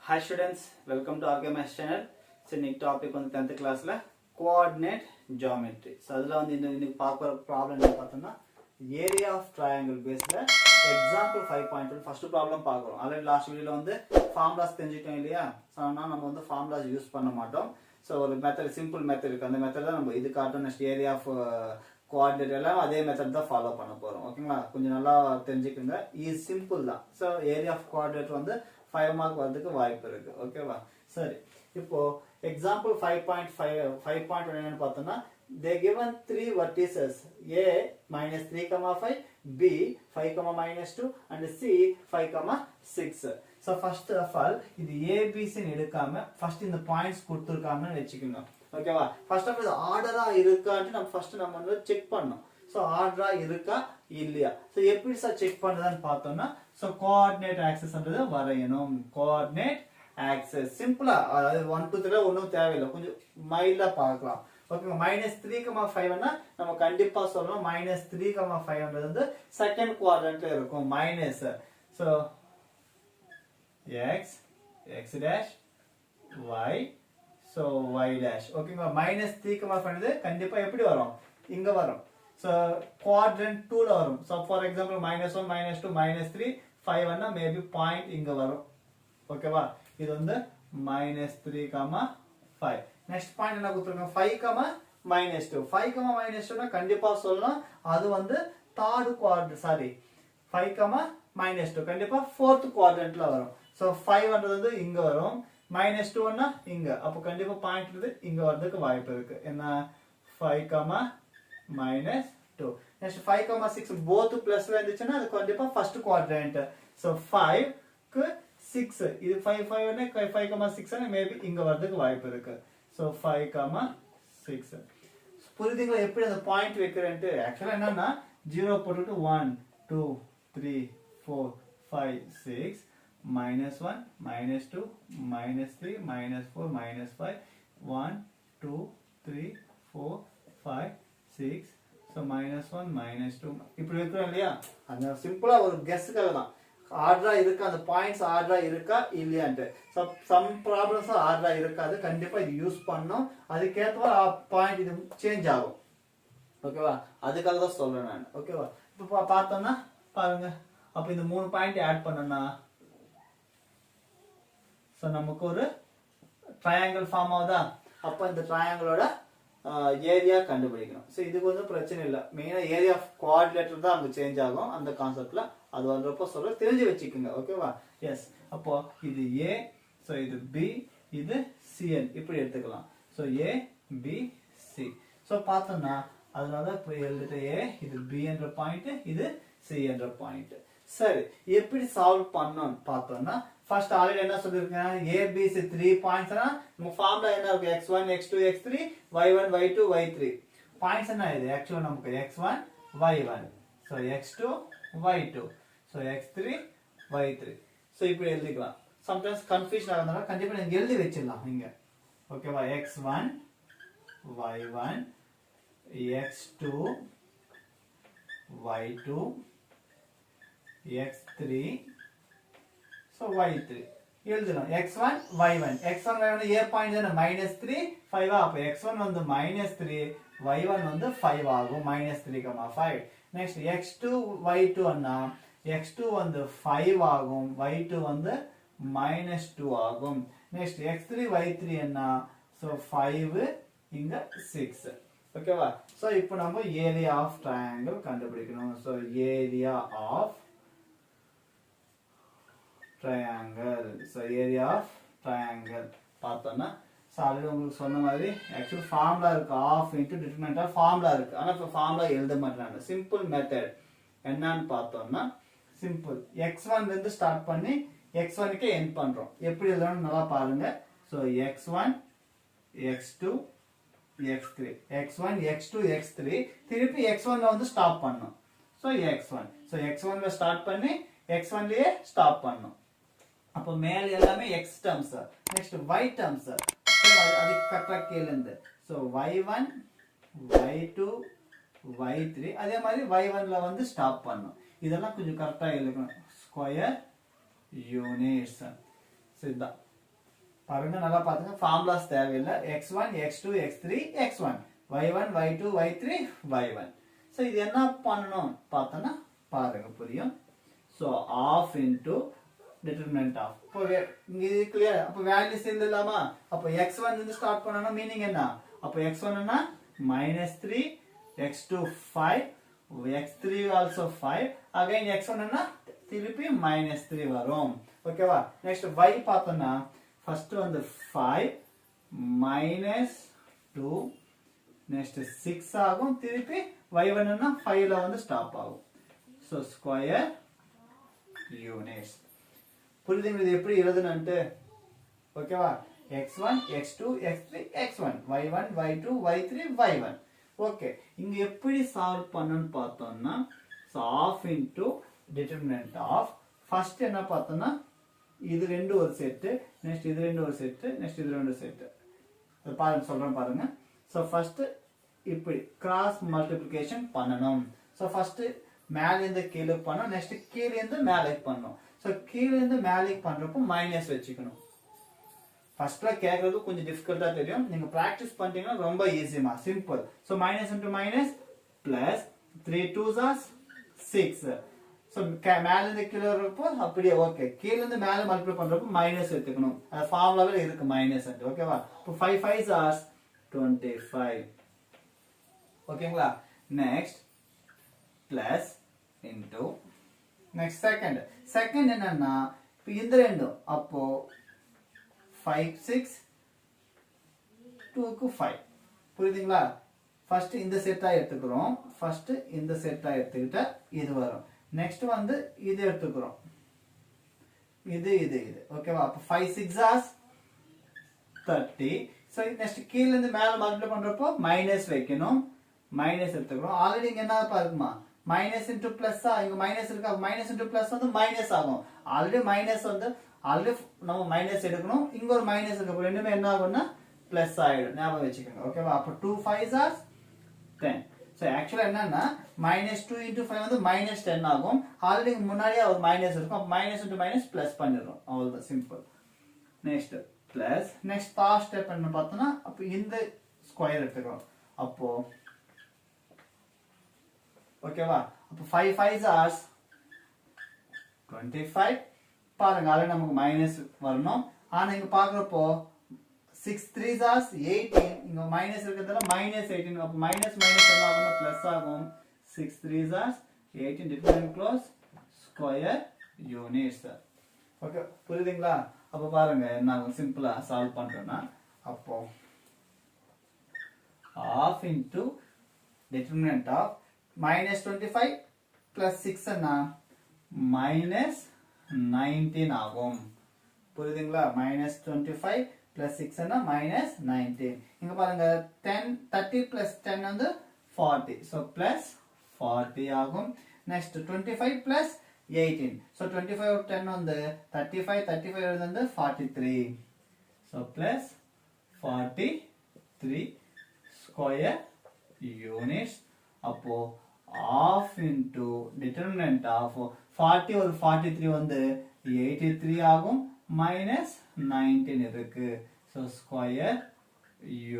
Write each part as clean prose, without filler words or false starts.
Hi students, welcome to RKMS channel. So next topic on 10th class la coordinate geometry. So adula vandu indha paakra problem enna pathona area of triangle based la example 5.1 first problem paakrom. Already last video la vandu formulas thenjitom illaya. So nama vandu formulas use panna maatom. So ஒரு method simple method இருக்கு. அந்த method தான் நம்ம இது காட்டும் next area of coordinate எல்லாம் அதே method தான் ஃபாலோ பண்ண போறோம். ஓகேங்களா? கொஞ்சம் நல்லா தெரிஞ்சுக்கங்க. இது சிம்பிள் தான். சோ ஏரியா ஆஃப் கோஆர்டினேட் வந்து 5 மார்க் வரதுக்கு வாய்ப்பு இருக்கு. ஓகேவா? சரி. இப்போ எக்ஸாம்பிள் 5.1 என்னன்னு பார்த்தோம்னா they given three vertices a minus 3,5, b 5, -2 and c 5, 6. So first of all இது abc ன்னு எடுக்காம ஃபர்ஸ்ட் இந்த பாயிண்ட்ஸ் கொடுத்திருக்காங்கன்னு வெச்சுக்கோங்க. ஓகேவா? ஃபர்ஸ்ட் ஆஃப் இது ஆர்டரா இருக்கான்னு நம்ம வந்து செக் பண்ணனும். சோ ஆர்டரா இருக்கா இல்லையா? சோ எப்படி சார் செக் பண்றதுன்னு பார்த்தோம்னா சோ கோஆர்டினேட் ஆக்சிஸ்ன்றது வரையணும். கோஆர்டினேட் ஆக்சிஸ் சிம்பிளா அதாவது 1 2 3 ஒண்ணும் தேவையில்லை. கொஞ்சம் மைல்டா பார்க்கலாம். ஓகே -3,5 னா நம்ம கண்டிப்பா சொல்லணும் -3,5ன்றது வந்து செகண்ட் குவாட்ரண்ட்ல இருக்கும் minus. So x dash y so y dash ஓகேங்களா -3,5 ன்றது கண்டிப்பா எப்படி வரும் இங்க வரும். சோ குவாட்ரண்ட் 2 ல வரும். சோ ஃபார் எக்ஸாம்பிள் -1 -2 -3 5 ன்னா மேபி பாயிண்ட் இங்க வரும். ஓகேவா? இது வந்து -3,5. நெக்ஸ்ட் பாயிண்ட் என்ன கொடுத்திருக்காங்க 5, -2 5, -2 னா கண்டிப்பா சொல்லலாம் அது வந்து third quadrant சாரி 5, -2 கண்டிப்பா fourth quadrantல வரும். சோ 5ன்றது வந்து இங்க வரும் -2 ன்னா இங்க. அப்ப கண்டிப்பா பாயிண்ட் இது இங்க வரதுக்கு வாய்ப்பு இருக்கு. என்ன 5, -2. நெக்ஸ்ட் 5, 6 both பிளஸ்ல இருந்துச்சுன்னா அது கண்டிப்பா ஃபர்ஸ்ட் குவாட்ரண்ட். சோ 5 க்கு 6 இது 5 ன்னா 5, 6 ன்னா மேபி இங்க வரதுக்கு வாய்ப்பு இருக்கு. சோ 5, 6 புரியுதுங்களா எப்படி அந்த பாயிண்ட் வைக்கிறேன்ட்டு? एक्चुअली என்னன்னா 0 போட்டுட்டு 1 2 3 4 5 6 -1 -2 -3 -4 -5 1 2 3 4 5 6 so -1 -2 இப்படி வைக்கிறோம் இல்லையா? அந்த சிம்பிளா ஒரு கெஸ்ஸுக்காக தான் ஆர்டரா இருக்கா அந்த பாயிண்ட்ஸ் ஆர்டரா இருக்கா இல்லையான்ட்டு. சம் ப்ராப்ளம்ஸ் ஆர்டரா இருக்காது. கண்டிப்பா இது யூஸ் பண்ணனும். அதுக்கேற்ற பாயிண்ட் இது சேஞ்ச் ஆகும். ஓகேவா? அதுக்காக தான் சொல்றேன் நான். ஓகேவா? இப்போ பார்த்தோம்னா பாருங்க. அப்ப இந்த மூணு பாயிண்ட் ஆட் பண்ணனா சோ நமக்கு ஒரு ட்ரையாங்கிள் ஃபார்ம் ஆகுதா? அப்ப இந்த ட்ரையாங்கிளோட ஏரியா கண்டுபிடிக்கணும். சோ இதுக்கு வந்து பிரச்சனை இல்ல. மெயினா ஏரியா ஆஃப் கோஆர்டினேட்டர் தான் அங்க சேஞ்ச் ஆகும் அந்த கான்செப்ட்ல. அது வந்தப்போ சொல்ற தெரிஞ்சு வச்சுக்கோங்க. ஓகேவா? எஸ். அப்போ இது A, சோ இது B, இது CN இப்படி எடுத்துக்கலாம். So A B C. So பார்த்தோம்னா அதனால இப்ப எழுதிட்ட A இது B என்ற பாயிண்ட் இது C என்ற பாயிண்ட். சரி எப்படி சால்வ் பண்ணனும் பார்த்தோம்னா ஃபர்ஸ்ட் ஆல்ரெடி என்ன சொல்லிருக்கேன் A B C 3 பாயிண்ட்ஸ்னா நம்ம ஃபார்முலா என்ன இருக்கு x1 x2 x3 y1 y2 y3 points என்ன இது एक्चुअली நமக்கு x1 y1 so x2 y2 so x3 y3 so இப்படி எழுதிக்கலாம். சம்டைம்ஸ் கன்ஃபியூஷன் ஆகுதுனா கண்டிப்பா நீங்க எழுதி வெச்சிடலாம் இங்க. ஓகேவா? x1 y1 x2 y2 x3 so y3 எழுதலாம். x1 y1 a பாயிண்ட் என்ன -3 5 அப்ப x1 வந்து -3 y1 வந்து 5 ஆகும் -3,5. நெக்ஸ்ட் x2 y2 அண்ணா x2 வந்து 5 ஆகும் y2 வந்து -2 ஆகும். நெக்ஸ்ட் x3 y3 என்ன சோ 5 இங்க 6. ஓகேவா? சோ இப்போ நம்ம ஏரியா ஆஃப் ட்ரையாங்கிள் கண்டுபிடிக்கணும். So area of triangle. So area of triangle பார்த்தோம்னா சாலிட் உங்களுக்கு சொன்ன மாதிரி एक्चुअली ஃபார்முலா இருக்கு half into determinant of formula இருக்கு. ஆனா இப்ப ஃபார்முலா எழுத மாட்டேன். சிம்பிள் மெத்தட் என்னன்னு பார்த்தோம்னா சிம்பிள் x1 ல இருந்து ஸ்டார்ட் பண்ணி x1 க்கு எண்ட் பண்றோம். எப்படி எழுதணும் நல்லா பாருங்க. So x1 x2 x3 x1 x2 x3 திருப்பி x1 ல வந்து ஸ்டாப் பண்ணனும். சோ x1 சோ x1 ல ஸ்டார்ட் பண்ணி x1 லயே ஸ்டாப் பண்ணனும். அப்ப மேல எல்லாமே x terms. Next y terms. அது கரெக்ட்டா கேளுங்க. சோ y1 y2 y3 அதே மாதிரி y1 ல வந்து ஸ்டாப் பண்ணனும். இதெல்லாம் கொஞ்சம் கரெக்ட்டா எழுதணும். Square units. So பாருங்க நல்லா பாத்துங்க ஃபார்முலாஸ் தேவையில்லை x1 x2 x3 x1 y1 y2 y3 y1 so இது என்ன பண்ணனும் பார்த்தனா பாருங்க புரியும் so half into determinant of இப்போ இங்க இது கிளியர் அப்ப வேல்யூஸ் இல்லலாமா அப்ப x1 இருந்து ஸ்டார்ட் பண்ணனும் மீனிங் என்ன அப்ப x1 என்ன -3 x2 5 x3 also 5 again x1 என்ன திருப்பி -3 வரும் ஓகேவா நெக்ஸ்ட் y பார்த்தோம்னா ஃபர்ஸ்ட் வந்து 5 -2 நெக்ஸ்ட் 6 ஆகும் திருப்பி y1 என்ன 5 ல வந்து ஸ்டாப் ஆகும் சோ ஸ்கொயர் யூனிட்ஸ் புரியுதுங்க இது எப்படி எழுதணும்னு ஓகேவா x1 x2 x3 x1 y1 y2 y3 y1 okay இங்க எப்படி சால்வ் பண்ணனும் பார்த்தோம்னா so half into determinant of first என்ன பார்த்தோம்னா இது ரெண்டு ஒரு செட் நெக்ஸ்ட் இது ரெண்டு ஒரு செட் நெக்ஸ்ட் இது ரெண்டு செட் அது பாருங்க சொல்றேன் பாருங்க சோ ஃபர்ஸ்ட் இப்படி கிராஸ் மல்டிப்ளிகேஷன் பண்ணனும் சோ ஃபர்ஸ்ட் மேல இருந்து கீழ பண்ணனும் நெக்ஸ்ட் கீழ இருந்து மேலேக்கு பண்ணனும் சோ கீழ இருந்து மேலேக்கு பண்றப்போ மைனஸ் வெச்சுக்கணும் ஃபர்ஸ்ட்ல கேக்குறது கொஞ்சம் டிஃபிகல்ட்டா தெரியும் நீங்க பிராக்டீஸ் பண்ணிட்டீங்கன்னா ரொம்ப ஈஸிமா simple so minus into minus plus 3 2s are 6 so மேல இருந்து கீழ வரப்போ அப்படியே ஓகே கீழ இருந்து மேல மல்டிப்ளை பண்றப்போ மைனஸ் எடுத்துக்கணும் அது ஃபார்முலால இருக்கு மைனஸ் ன்னு ஓகேவா இப்போ 5 5s are 25 ஓகேங்களா next plus into next second என்னன்னா இப்போ இந்த ரெண்டும் அப்போ 5 6 2 க்கு 5 புரியுதுங்களா ஃபர்ஸ்ட் இந்த செட்டா எடுத்துக்கிறோம் ஃபர்ஸ்ட் இந்த செட்டா எடுத்துக்கிட்டா இது வரும் நெக்ஸ்ட் வந்து இது எடுத்துக்கிறோம் இது ஓகேவா அப்ப 5 6 are 30 சோ நெக்ஸ்ட் கீழ இருந்து மேல மல்டிப்ளை பண்றப்போ மைனஸ் வைக்கணும் மைனஸ் எடுத்துக்கிறோம் ஆல்ரெடி இங்க என்ன பாருங்கமா மைனஸ் இன்டு பிளஸ் இங்க மைனஸ் இருக்கு மைனஸ் இன்டு பிளஸ் வந்து மைனஸ் ஆகும் ஆல்ரெடி மைனஸ் வந்து ஆல்ரெடி நம்ம மைனஸ் எடுக்கணும் இங்க ஒரு மைனஸ் இருக்கு ரெண்டுமே என்ன ஆகும்னா பிளஸ் ஆயிடும் ஞாபகம் வச்சுக்கோங்க ஓகேவா அப்ப 2 5s are 10 சோ एक्चुअली என்னன்னா -2 * 5 வந்து -10 ஆகும் ஆல்ரெடி முன்னாடியே ஒரு மைனஸ் இருக்கும் அப்ப மைனஸ் இன்டு மைனஸ் பிளஸ் பண்ணிரோம் அவ்வளவுதான் simple next plus next fast step என்ன பார்த்தோம்னா அப்ப இந்த ஸ்கொயர் எடுத்துக்கிறோம் அப்போ ஓகேவா அப்ப 5 5s are 25 பாருங்க ஆல்ரெடி நமக்கு மைனஸ் வரணும் ஆனா இங்க பாக்குறப்போ 6 3s are 18 இங்க மைனஸ் இருக்கிறதால -18 அப்ப மைனஸ் என்ன ஆகும்னா பிளஸ் ஆகும் 6 3s are 18 different close square units okay புரியுதுங்களா அப்ப பாருங்க என்ன ஆகும் சிம்பிளா சால்வ் பண்றோம்னா அப்போ half into determinant of -25 plus 6 ன்னா -19 ஆகும் புரியுதுங்களா -25 plus 6 ன்னா -19 இங்க பாருங்க 10 30 plus 10 வந்து 40 so plus 40 ஆகும் next 25 plus 18 so 25 of 10 வந்து 35 வந்து 43 so plus 43 square units அப்போ half into determinant of 40 ஒரு 43 வந்து 83 ஆகும் -19 இருக்கு so square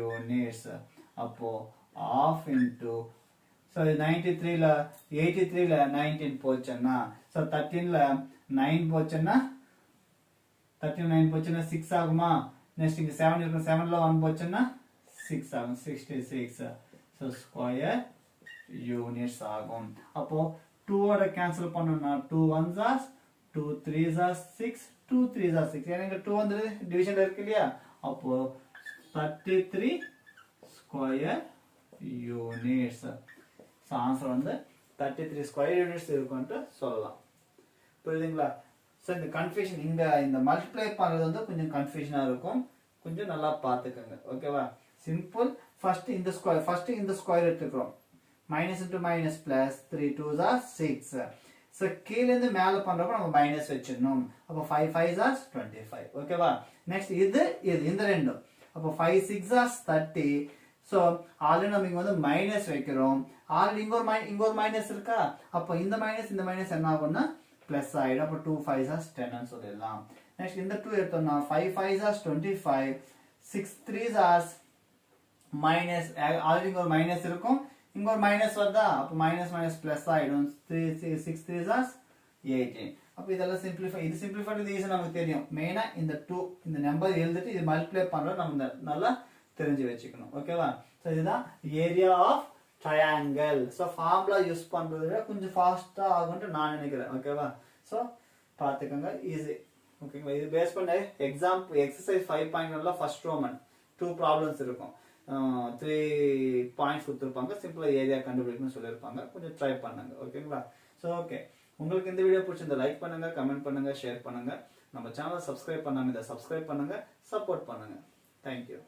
units அப்போ half into so 93 ல 83 ல 19 போச்சுன்னா so 13 ல 9 போச்சுன்னா 13 9 போச்சுன்னா 6 ஆகுமா நெக்ஸ்ட் இங்க 7 இருக்கு 7 ல 1 போச்சுன்னா 6 ஆகும் 66 so square units ஆகும் அப்போ 2 ஓட கேன்சல் பண்ணனும்னா 2 1s are 2 3s are 6 2 3s are 6 ஏன்னா 2 வந்து டிவிஷன்ல இருக்கு இல்லையா அப்போ 33 square units சோ ஆன்சர் வந்து 33 square units இருக்கும்னு சொல்லலாம் புரியுதுங்களா சோ இந்த கன்ஃபியூஷன் இந்த மல்டிப்ளை பண்றது வந்து கொஞ்சம் கன்ஃபியூஷனா இருக்கும் கொஞ்சம் நல்லா பாத்துக்கங்க ஓகேவா சிம்பிள் ஃபர்ஸ்ட் இந்த ஸ்கொயர் எடுத்துக்கிறோம் minus into minus plus 3 2s are 6 so கீழ இருந்து மேல பண்றப்ப நம்ம மைனஸ் வெச்சிடணும் அப்ப 5 5s are 25 ஓகேவா நெக்ஸ்ட் இது இந்த ரெண்டும் அப்ப 5 6s are 30 so ஆல்ரெடி நம்ம இங்க வந்து மைனஸ் வைக்கிறோம் ஆல்ரெடி இங்க ஒரு மைனஸ் இருக்கா அப்ப இந்த மைனஸ் என்ன ஆகும்னா பிளஸ் ஆயிடும். அப்போ 2 5s are 10 சொல்லிடலாம். நெக்ஸ்ட் இந்த 2 எடுத்தோம்னா 5 5s are 25, 6 3s are minus, already இங்க ஒரு மைனஸ் இருக்கும், இங்க ஒரு மைனஸ் வருதா, அப்போ மைனஸ் மைனஸ் பிளஸ் ஆயிடும். 6 3s are 18. அப்போ இதெல்லாம் சிம்பிளிஃபை, இது சிம்பிளிஃபை இது ஈஸி நமக்கு தெரியும். மெயினா இந்த 2 இந்த நம்பர் எழுதிட்டு இது மல்டிப்ளை பண்றது நம்ம நல்லா தெரிஞ்சு வச்சுக்கணும். ஓகேவா? ஸோ இதுதான் area of triangle. So formula use பண்றதை கொஞ்சம் ஃபாஸ்டா ஆகும்னு நான் நினைக்கிறேன். ஓகேவா? ஸோ பார்த்துக்கோங்க, ஈஸி. ஓகேங்களா? இது பேஸ் பண்ண எக்ஸாம்பிள் எக்ஸசைஸ் 5.1ல ஃபர்ஸ்ட் ரோமன் 2 ப்ராப்ளம்ஸ் இருக்கும். 3 பாயிண்ட்ஸ் கொடுத்துருப்பாங்க, சிம்பிளா ஏரியா கண்டுபிடிக்கணும்னு சொல்லியிருப்பாங்க. கொஞ்சம் ட்ரை பண்ணுங்க. ஓகேங்களா? ஸோ ஓகே, உங்களுக்கு இந்த வீடியோ பிடிச்சிருந்தா லைக் பண்ணுங்க, கமெண்ட் பண்ணுங்க, ஷேர் பண்ணுங்க. நம்ம சேனலை சப்ஸ்கிரைப் பண்ணாம இதை சப்ஸ்கிரைப் பண்ணுங்க, சப்போர்ட் பண்ணுங்க. தேங்க்யூ.